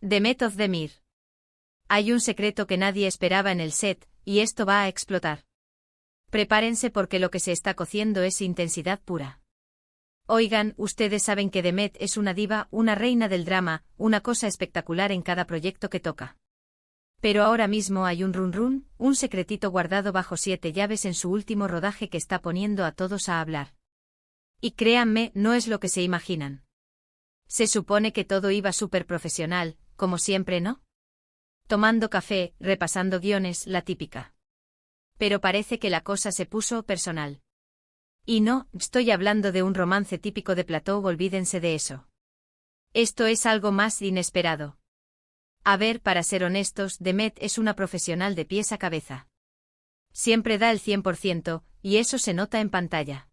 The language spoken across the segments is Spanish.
Demet Özdemir. Hay un secreto que nadie esperaba en el set, y esto va a explotar. Prepárense porque lo que se está cociendo es intensidad pura. Oigan, ustedes saben que Demet es una diva, una reina del drama, una cosa espectacular en cada proyecto que toca. Pero ahora mismo hay un run, un secretito guardado bajo 7 llaves en su último rodaje que está poniendo a todos a hablar. Y créanme, no es lo que se imaginan. Se supone que todo iba súper profesional, como siempre, ¿no? Tomando café, repasando guiones, la típica. Pero parece que la cosa se puso personal. Y no, estoy hablando de un romance típico de Plató, olvídense de eso. Esto es algo más inesperado. A ver, para ser honestos, Demet es una profesional de pies a cabeza. Siempre da el 100%, y eso se nota en pantalla.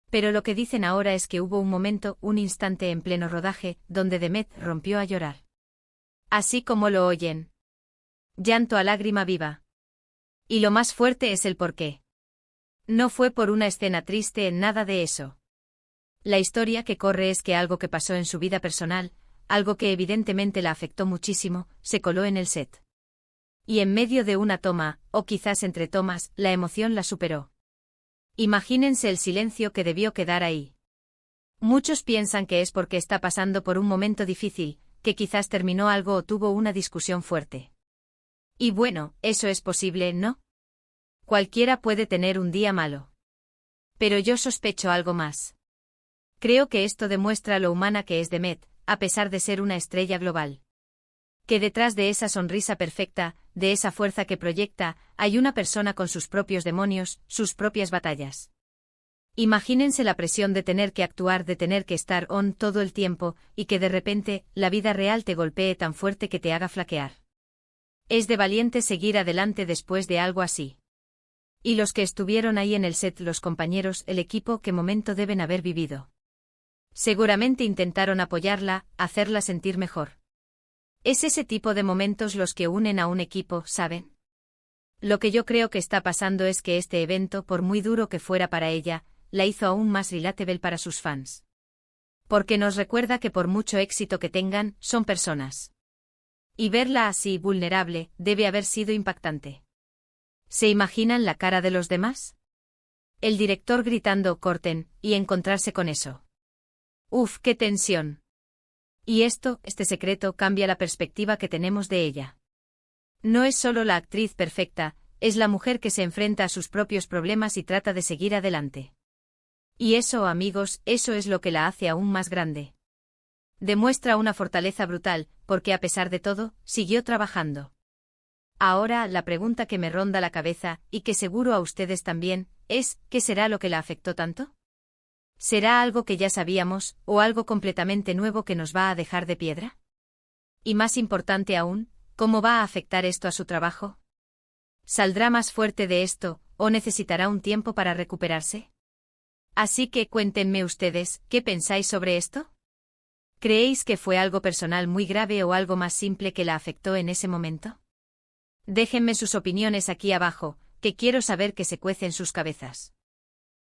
Pero lo que dicen ahora es que hubo un momento, un instante en pleno rodaje, donde Demet rompió a llorar. Así como lo oyen. Llanto a lágrima viva. Y lo más fuerte es el porqué. No fue por una escena triste, nada de eso. La historia que corre es que algo que pasó en su vida personal, algo que evidentemente la afectó muchísimo, se coló en el set. Y en medio de una toma, o quizás entre tomas, la emoción la superó. Imagínense el silencio que debió quedar ahí. Muchos piensan que es porque está pasando por un momento difícil, que quizás terminó algo o tuvo una discusión fuerte. Y bueno, eso es posible, ¿no? Cualquiera puede tener un día malo. Pero yo sospecho algo más. Creo que esto demuestra lo humana que es Demet, a pesar de ser una estrella global. Que detrás de esa sonrisa perfecta, de esa fuerza que proyecta, hay una persona con sus propios demonios, sus propias batallas. Imagínense la presión de tener que actuar, de tener que estar on todo el tiempo, y que de repente, la vida real te golpee tan fuerte que te haga flaquear. Es de valiente seguir adelante después de algo así. Y los que estuvieron ahí en el set, los compañeros, el equipo, ¿qué momento deben haber vivido? Seguramente intentaron apoyarla, hacerla sentir mejor. Es ese tipo de momentos los que unen a un equipo, ¿saben? Lo que yo creo que está pasando es que este evento, por muy duro que fuera para ella, la hizo aún más relatable para sus fans. Porque nos recuerda que por mucho éxito que tengan, son personas. Y verla así, vulnerable, debe haber sido impactante. ¿Se imaginan la cara de los demás? El director gritando "corten", y encontrarse con eso. Uf, qué tensión. Y este secreto cambia la perspectiva que tenemos de ella. No es solo la actriz perfecta, es la mujer que se enfrenta a sus propios problemas y trata de seguir adelante. Y eso, amigos, eso es lo que la hace aún más grande. Demuestra una fortaleza brutal, porque a pesar de todo, siguió trabajando. Ahora, la pregunta que me ronda la cabeza, y que seguro a ustedes también, es, ¿qué será lo que la afectó tanto? ¿Será algo que ya sabíamos, o algo completamente nuevo que nos va a dejar de piedra? Y más importante aún, ¿cómo va a afectar esto a su trabajo? ¿Saldrá más fuerte de esto, o necesitará un tiempo para recuperarse? Así que cuéntenme ustedes, ¿qué pensáis sobre esto? ¿Creéis que fue algo personal muy grave o algo más simple que la afectó en ese momento? Déjenme sus opiniones aquí abajo, que quiero saber qué se cuece en sus cabezas.